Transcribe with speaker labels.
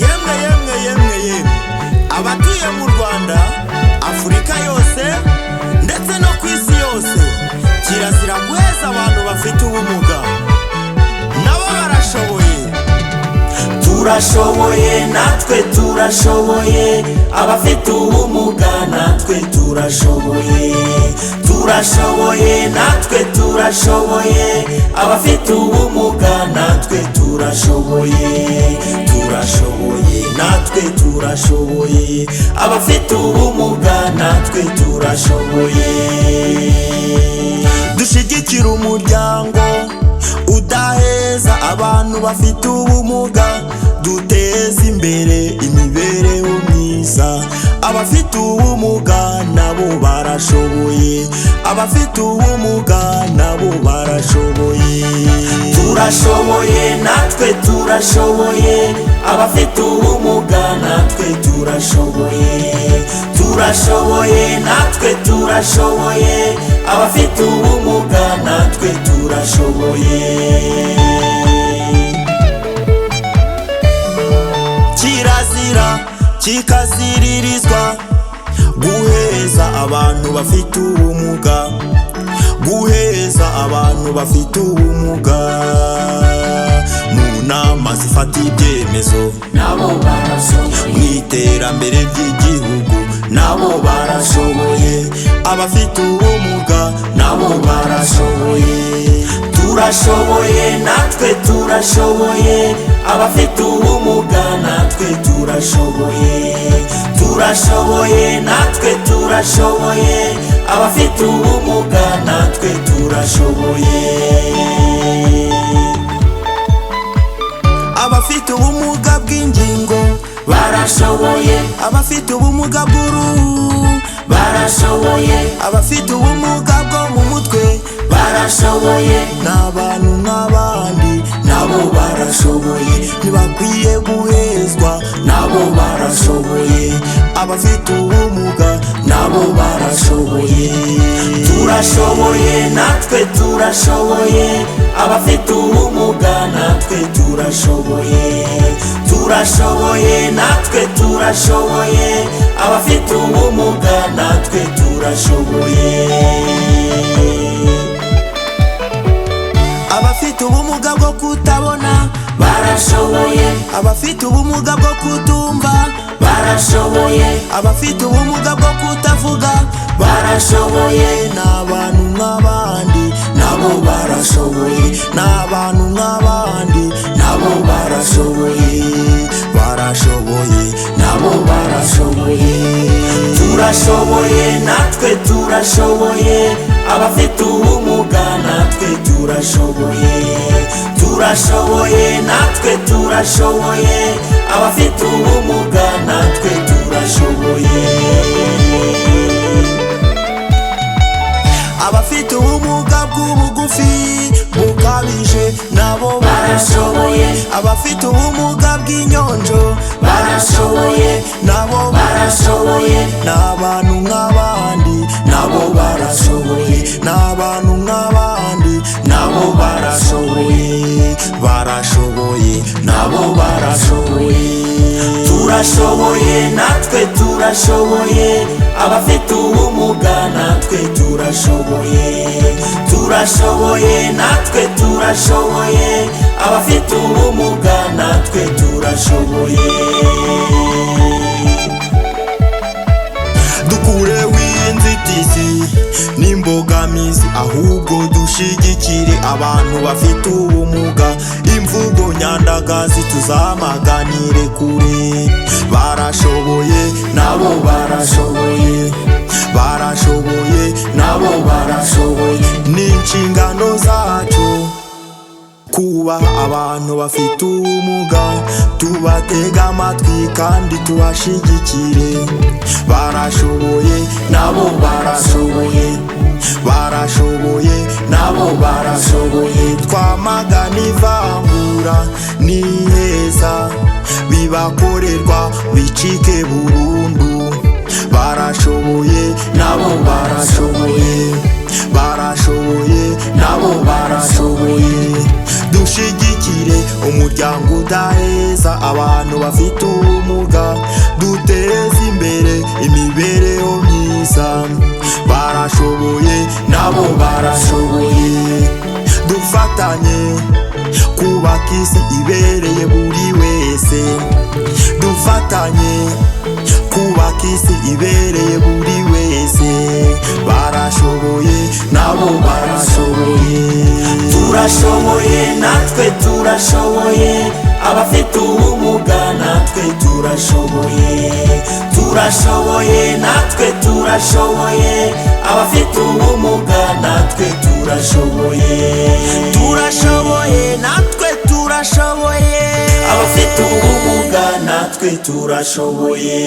Speaker 1: Yemwe yemwe yemwe yemwe abatuye mu Rwanda, Afurika yose ndetse no ku isi yose, kirazira guheza abantu bafite ubumuga. Nabo barashoboye, turashoboye, natwe turashoboye, abafite ubumuga natwe turashoboye, turashoboye, natwe turashoboye, abafite ubumuga natwe turashoboye, turashoboye, natwe turashoboye, abafite ubumuga natwe turashoboye. Dushyigikira umuryango udaheza abantu bafite ubumuga, duteza imbere imibereho myiza. Abafite ubumuga nabo barashoboye, abafite ubumuga nabo barashoboye, turashoboye, natwe turashoboye, abafite ubumuga natwe turashoboye, turashoboye, natwe turashoboye, abafite ubumuga natwe turashoboye. Kirazira kikaziririzwa guheza abantu bafite ubumuga, guheza abantu bafite ubumuga. Mu nama zifata ibyemezo nabo barashoboye, mu iterambere ry'igihugu nabo barashoboye, abafite ubumuga nabo barashoboye, turashoboye, natwe turashoboye, abafite ubumuga natwe turashoboye, turashoboye, natwe turashoboye, abafite ubumuga natwe turashoboye. Abafite ubumuga bw'ingingo barashoboye, abafite ubumuga bw'uruhu barashoboye, abafite ubumuga bwo mu mutwe barashoboye, n'abantu nk'abandi nabo barashoboye, ntibakwiye guhezwa nabo barashoboye, abafite ubumuga nabo barashoboye, turashoboye, natwe turashoboye, abafite ubumuga natwe turashoboye, turashoboye, natwe turashoboye, abafite ubumuga natwe turashoboye. Abafite ubumuga bwo kutabona barashoboye, abafite ubumuga bwo kutumva barashoboye, abafite ubumuga bwo kutavuga barashoboye, n'abantu nk'abandi nabo barashoboye, n'abantu nk'abandi nabo barashoboye, barashoboye, nabo barashoboye, turashoboye, natwe turashoboye, abafite ubumuga natwe turashoboye, turashoboye, natwe turashoboye, abafite ubumuga natwe turashoboye. Abafite ubumuga bw'ubugufi bukabije nabo barashoboye, abafite ubumuga bw'inyonjo barashoboye, nabo barashoboye, n'abantu nk'abandi nabo barashoboye, n'abantu nk'abandi nabo barashoboye, barashoboye, nabo barashoboye, turashoboye, natwe turashoboye, abafite ubumuga natwe turashoboye, turashoboye, natwe turashoboye, abafite ubumuga natwe turashoboye. Dukureho inzitizi n'imbogamizi, ahubwo dushyigikire abantu bafite ubumuga, imvugo nyandagazi tuzamaganire kure. Barashoboye, nabo barashoboye, barashoboye, nabo barashoboye, n'inshingano zacu kubaha abantu bafite ubumuga, tubatega amatwi kandi tubashyigikire. Barashoboye, nabo barashoboye, barashoboye, nabo barashoboye, twamagana ivangura n'iheza bibakorerwa bicike burundu. Barashoboye, nabo barashoboye, barashoboye, nabo barashoboye, dushigikire tugire umuryango udaheza abantu bafite ubumuga, duteze imbere imibereho myiza. Barashoboye nabo barashoboye, dufatanye kubaka isi ibereye buri wese, dufatanye kubaka isi ibereye buri wese. Barashoboye nabo barashoboye, turashoboye natwe turashoboye, abafite ubumuga natwe turashoboye, turashoboye natwe turashoboye, abafite ubumuga natwe turashoboye, turashoboye natwe turashoboye, abafite ubumuga natwe turashoboye.